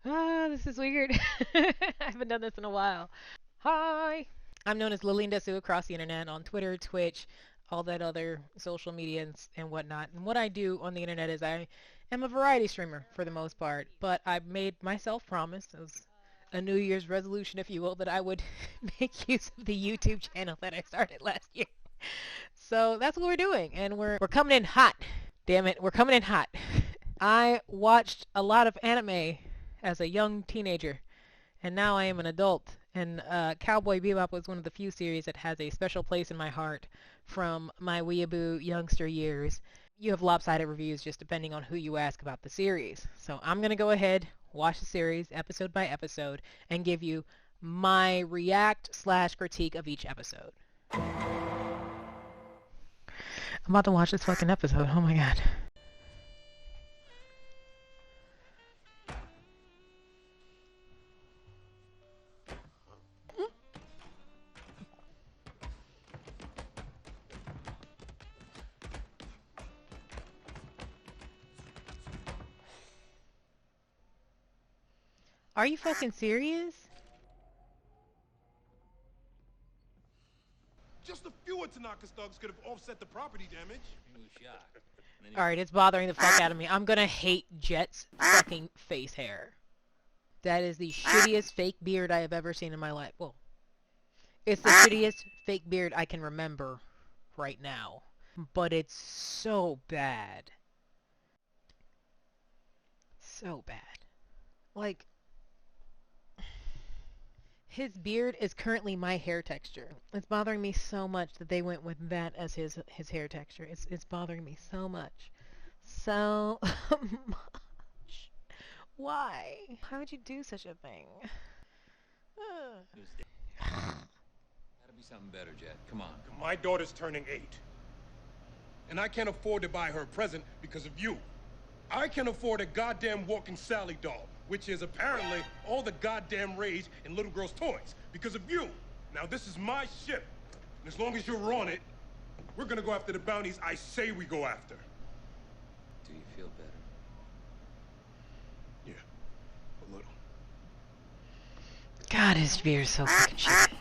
Ah, this is weird. I haven't done this in a while. Hi. I'm known as Lilliandesu across the internet on Twitter, Twitch, all that other social media and whatnot. And what I do on the internet is I am a variety streamer for the most part, but I've made myself promise as a New Year's resolution, if you will, that I would make use of the YouTube channel that I started last year. So that's what we're doing, and we're coming in hot. Damn it, we're coming in hot. I watched a lot of anime as a young teenager, and now I am an adult. And Cowboy Bebop was one of the few series that has a special place in my heart from my weeaboo youngster years. You have lopsided reviews just depending on who you ask about the series. So I'm going to go ahead, watch the series episode by episode, and give you my react/critique of each episode. I'm about to watch this fucking episode. Oh my god. Are you fucking serious? Just a few of Tanaka's thugs could have offset the property damage. Alright, it's bothering the fuck out of me. I'm gonna hate Jet's fucking face hair. That is the shittiest fake beard I have ever seen in my life. Well, it's the shittiest fake beard I can remember right now. But it's so bad. So bad. Like, his beard is currently my hair texture. It's bothering me so much that they went with that as his hair texture. It's bothering me so much. So much. Why? Why would you do such a thing? Gotta be something better, Jet. Come on. My daughter's turning 8. And I can't afford to buy her a present because of you. I can afford a goddamn walking Sally doll, which is apparently all the goddamn rage in little girls' toys because of you. Now this is my ship. And as long as you're on it, we're gonna go after the bounties I say we go after. Do you feel better? Yeah, a little. God, his beard's so fucking shitty.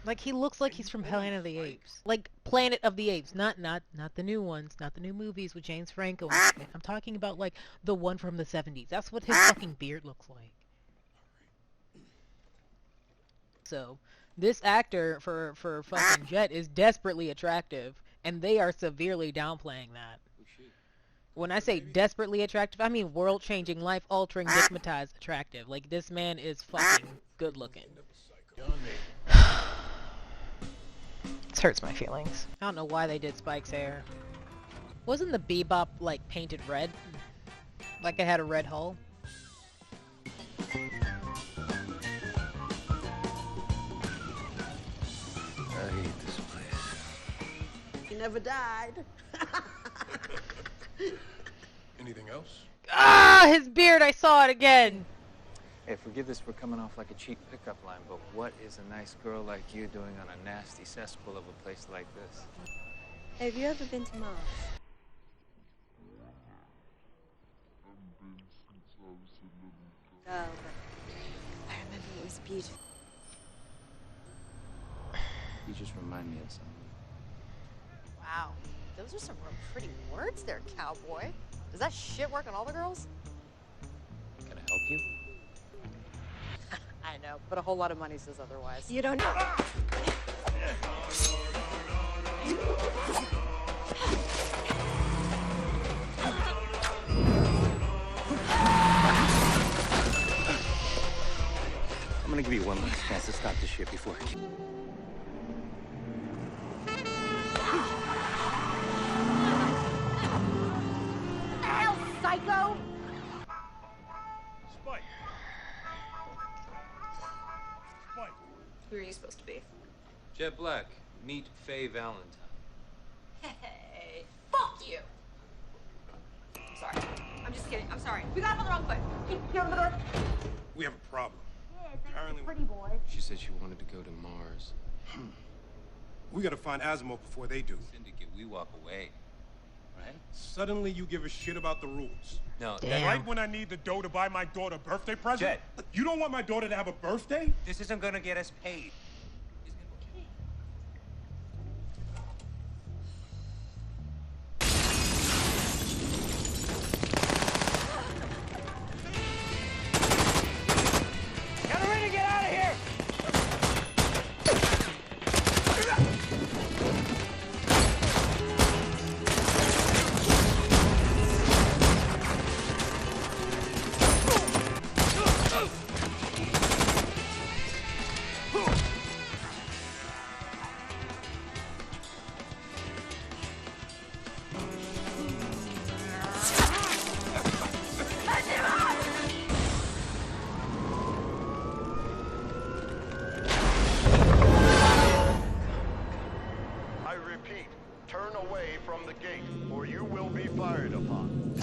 Like, he looks like he's from Planet of the Apes. Like, Planet of the Apes. Not the new ones. Not the new movies with James Franco and shit. I'm talking about, like, the one from the 70s. That's what his fucking beard looks like. So, this actor for fucking Jet is desperately attractive, and they are severely downplaying that. When I say desperately attractive, I mean world-changing, life-altering, digmatized attractive. Like, this man is fucking good-looking. This hurts my feelings. I don't know why they did Spike's hair. Wasn't the Bebop, like, painted red? Like it had a red hull? I hate this place. He never died. Anything else? Ah, his beard! I saw it again! Hey, forgive this for coming off like a cheap pickup line, but what is a nice girl like you doing on a nasty cesspool of a place like this? Have you ever been to Mars? Oh, I remember it was beautiful. You just remind me of something. Wow, those are some real pretty words there, cowboy. Does that shit work on all the girls? Can I help you? I know, but a whole lot of money says otherwise. You don't know. I'm gonna give you one last chance to stop this shit before I... What the hell, psycho? Spike. Spike. Who are you supposed to be? Jet Black, meet Faye Valentine. Hey, fuck you! I'm sorry. I'm just kidding. I'm sorry. We got him on the wrong foot. We have a problem. Apparently, pretty boy. She said she wanted to go to Mars. We gotta find Asimov before they do. Syndicate, we walk away. right? Suddenly you give a shit about the rules. No, Damn. Right when I need the dough to buy my daughter a birthday present? Jet. You don't want my daughter to have a birthday? this isn't gonna get us paid. Get her in and get out of here! I repeat, turn away from the gate, or you will be fired upon.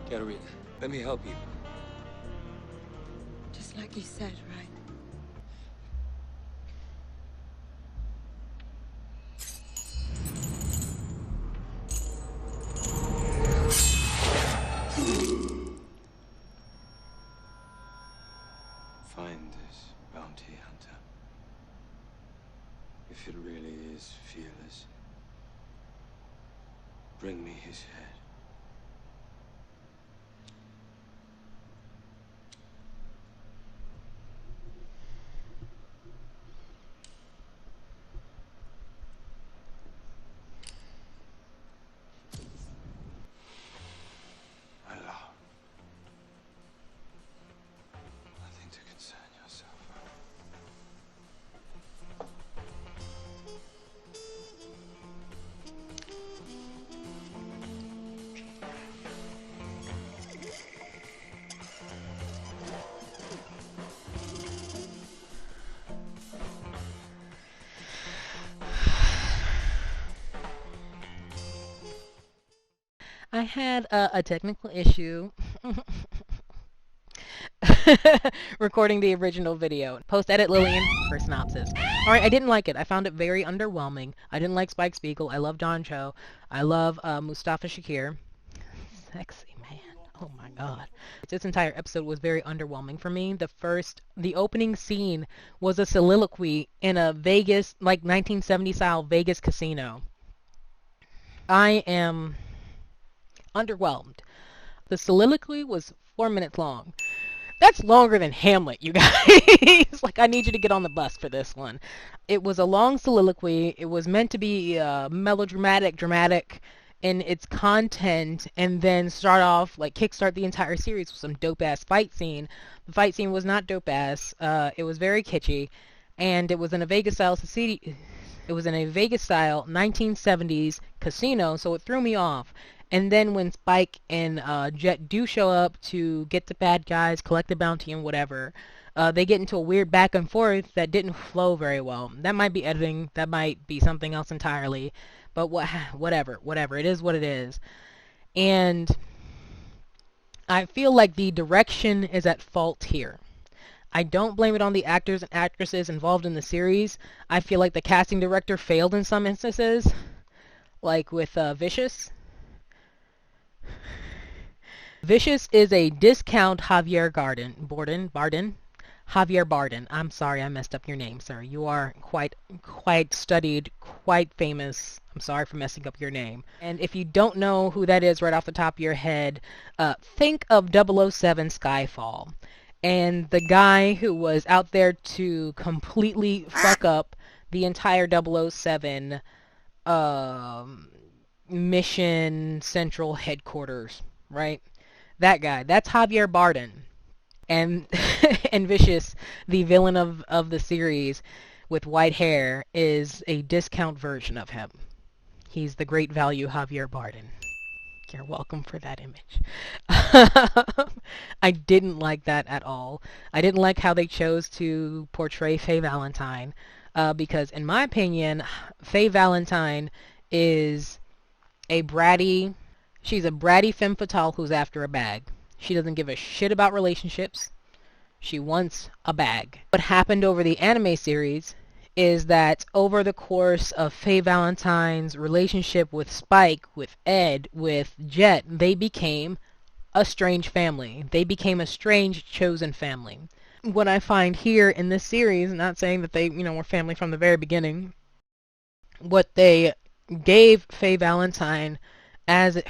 Katerina, let me help you. Just like you said, right? Find this bounty hunter. If it really is fearless, bring me his head. My love. Nothing to concern yourself with. I had a technical issue recording the original video. Post-edit Lillian for synopsis. Alright, I didn't like it. I found it very underwhelming. I didn't like Spike Spiegel. I love Don Cho. I love Mustafa Shakir. Sexy man. Oh my god. This entire episode was very underwhelming for me. The opening scene was a soliloquy in a Vegas, like 1970 style Vegas casino. I am underwhelmed. The soliloquy was 4 minutes long. That's longer than Hamlet, you guys. Like, I need you to get on the bus for this one. It was a long soliloquy. It was meant to be melodramatic, dramatic in its content, and then start off, like, kickstart the entire series with some dope-ass fight scene. The fight scene was not dope-ass. It was very kitschy, and it was in a Vegas-style city. It was in a Vegas-style 1970s casino, so it threw me off. And then when Spike and Jet do show up to get the bad guys, collect the bounty and whatever, they get into a weird back and forth that didn't flow very well. That might be editing. That might be something else entirely. But whatever. It is what it is. And I feel like the direction is at fault here. I don't blame it on the actors and actresses involved in the series. I feel like the casting director failed in some instances, like with Vicious. Vicious is a discount Javier Bardem. Javier Bardem. I'm sorry I messed up your name, sir. You are quite studied, quite famous. I'm sorry for messing up your name. And if you don't know who that is right off the top of your head, think of 007 Skyfall. And the guy who was out there to completely fuck up the entire 007 mission central headquarters, right? That guy. That's Javier Bardem. And and Vicious, the villain of the series with white hair, is a discount version of him. He's the great value Javier Bardem. You're welcome for that image. I didn't like that at all. I didn't like how they chose to portray Faye Valentine, because in my opinion, Faye Valentine is a bratty, She's a bratty femme fatale who's after a bag. She doesn't give a shit about relationships. She wants a bag. What happened over the anime series is that over the course of Faye Valentine's relationship with Spike, with Ed, with Jet, they became a strange family. They became a strange chosen family. What I find here in this series, not saying that they, were family from the very beginning, what they gave Faye Valentine as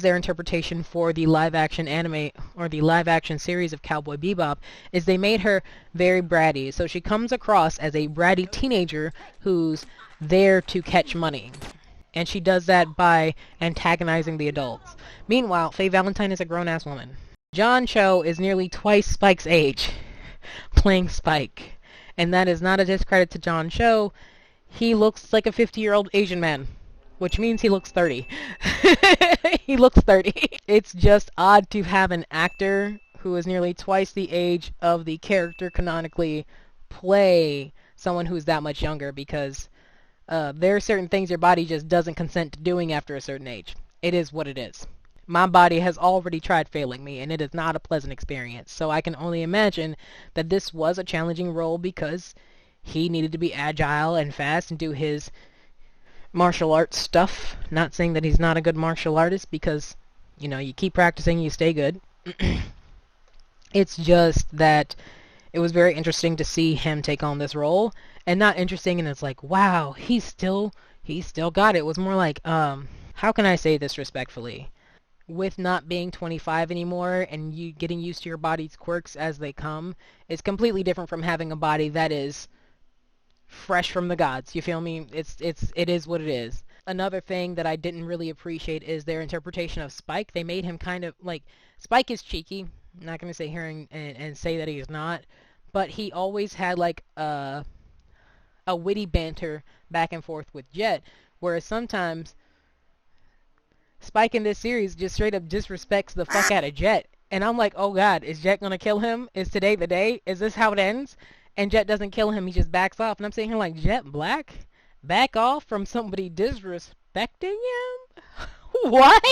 their interpretation for the live action anime or the live action series of Cowboy Bebop is they made her very bratty. So she comes across as a bratty teenager who's there to catch money. And she does that by antagonizing the adults. Meanwhile, Faye Valentine is a grown-ass woman. John Cho is nearly twice Spike's age, playing Spike. And that is not a discredit to John Cho. He looks like a 50-year-old Asian man, which means he looks 30. He looks 30. It's just odd to have an actor who is nearly twice the age of the character canonically play someone who's that much younger, because there are certain things your body just doesn't consent to doing after a certain age. It is what it is. My body has already tried failing me, and it is not a pleasant experience. So I can only imagine that this was a challenging role because he needed to be agile and fast and do his martial arts stuff. Not saying that he's not a good martial artist, because, you keep practicing, you stay good. It's just that it was very interesting to see him take on this role. And not interesting, and it's like, wow, he's still got it. It was more like, how can I say this respectfully? With not being 25 anymore and you getting used to your body's quirks as they come, it's completely different from having a body that is fresh from the gods. You feel me? It is what it is. Another thing that I didn't really appreciate is their interpretation of Spike. They made him kind of like, Spike is cheeky. I'm not going to sit here and say that he's not, but he always had like a witty banter back and forth with Jet, whereas sometimes Spike in this series just straight up disrespects the fuck out of Jet. And I'm like, oh god, is Jet gonna kill him? Is today the day? Is this how it ends? And Jet doesn't kill him, he just backs off. And I'm sitting here like, Jet Black? Back off from somebody disrespecting him? What?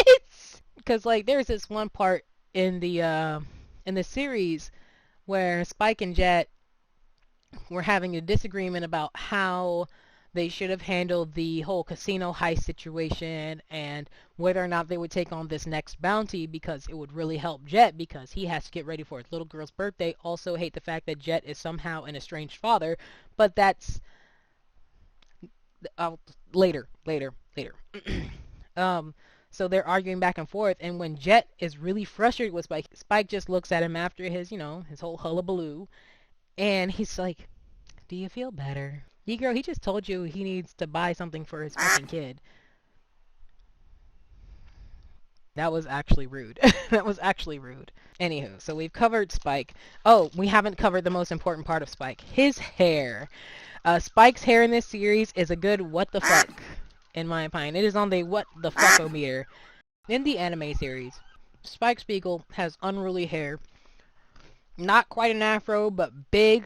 Because like there's this one part in the series where Spike and Jet were having a disagreement about how they should have handled the whole casino heist situation and whether or not they would take on this next bounty, because it would really help Jet because he has to get ready for his little girl's birthday. Also hate the fact that Jet is somehow an estranged father, but that's later. So they're arguing back and forth, and when Jet is really frustrated with Spike, Spike just looks at him after his, his whole hullabaloo, and he's like, do you feel better? Yeah, girl, he just told you he needs to buy something for his fucking kid. That was actually rude. That was actually rude. Anywho, so we've covered Spike. Oh, we haven't covered the most important part of Spike. His hair. Spike's hair in this series is a good what the fuck, in my opinion. It is on the what the fuck-o-meter. In the anime series, Spike Spiegel has unruly hair. Not quite an afro, but big,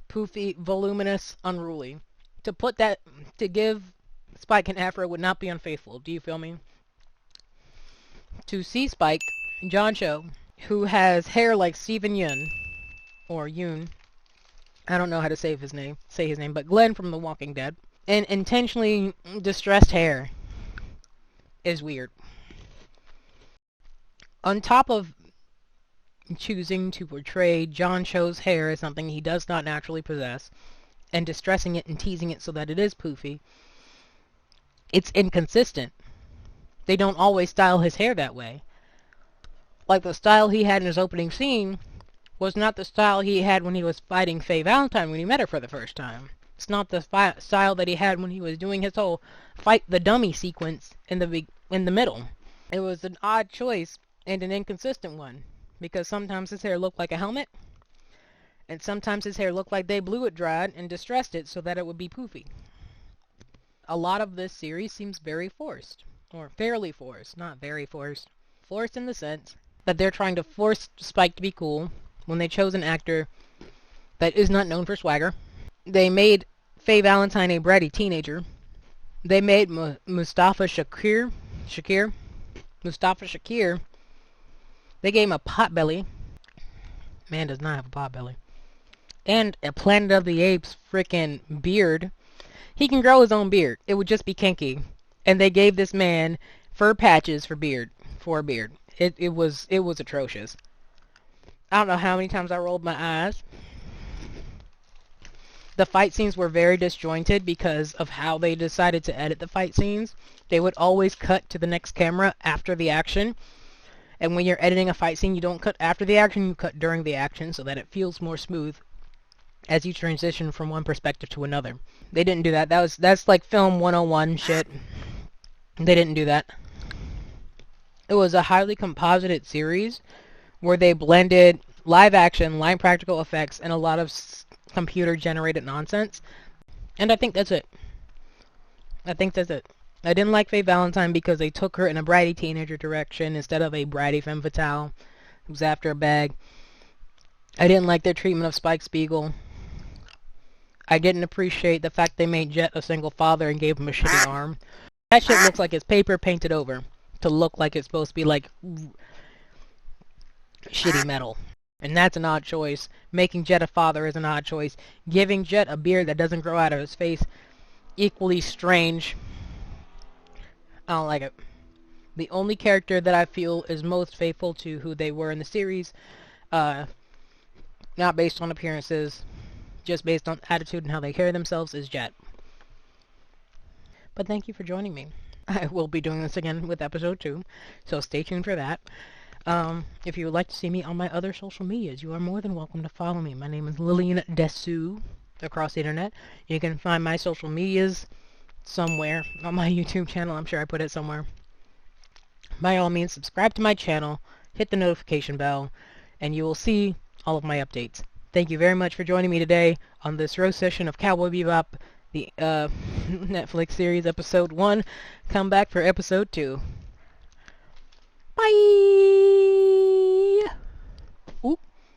poofy, voluminous, unruly. To give Spike an afro would not be unfaithful. Do you feel me? To see Spike, John Cho, who has hair like Steven Yeun, or Yoon, I don't know how to say his name, but Glenn from The Walking Dead, and intentionally distressed hair is weird. On top of choosing to portray John Cho's hair as something he does not naturally possess, and distressing it and teasing it so that it is poofy, it's inconsistent. They don't always style his hair that way. Like the style he had in his opening scene was not the style he had when he was fighting Faye Valentine when he met her for the first time. It's not the style that he had when he was doing his whole fight the dummy sequence in the middle. It was an odd choice and an inconsistent one, because sometimes his hair looked like a helmet, and sometimes his hair looked like they blew it dried and distressed it so that it would be poofy. A lot of this series seems very forced, or fairly forced, not very forced. Forced in the sense that they're trying to force Spike to be cool when they chose an actor that is not known for swagger. They made Faye Valentine a bratty teenager. They made Mustafa Shakir Mustafa Shakir, they gave him a pot belly. Man does not have a pot belly. And a Planet of the Apes freaking beard. He can grow his own beard. It would just be kinky. And they gave this man fur patches for a beard. It was atrocious. I don't know how many times I rolled my eyes. The fight scenes were very disjointed because of how they decided to edit the fight scenes. They would always cut to the next camera after the action. And when you're editing a fight scene, you don't cut after the action, you cut during the action so that it feels more smooth as you transition from one perspective to another. They didn't do that. That's like film 101 shit. They didn't do that. It was a highly composited series where they blended live action, live practical effects, and a lot of computer generated nonsense. And I think that's it. I didn't like Faye Valentine because they took her in a bratty teenager direction instead of a bratty femme fatale who's after a bag. I didn't like their treatment of Spike Spiegel. I didn't appreciate the fact they made Jet a single father and gave him a shitty arm. That shit looks like it's paper painted over to look like it's supposed to be like shitty metal. And that's an odd choice. Making Jet a father is an odd choice. Giving Jet a beard that doesn't grow out of his face, equally strange. I don't like it. The only character that I feel is most faithful to who they were in the series, not based on appearances, just based on attitude and how they carry themselves, is Jet. But thank you for joining me. I will be doing this again with episode 2, so stay tuned for that. If you would like to see me on my other social medias, you are more than welcome to follow me. My name is Lilliandesu across the internet. You can find my social medias somewhere on my YouTube channel. I'm sure I put it somewhere. By all means, subscribe to my channel, hit the notification bell, and you will see all of my updates. Thank you very much for joining me today on this roast session of Cowboy Bebop, the Netflix series episode 1. Come back for episode 2.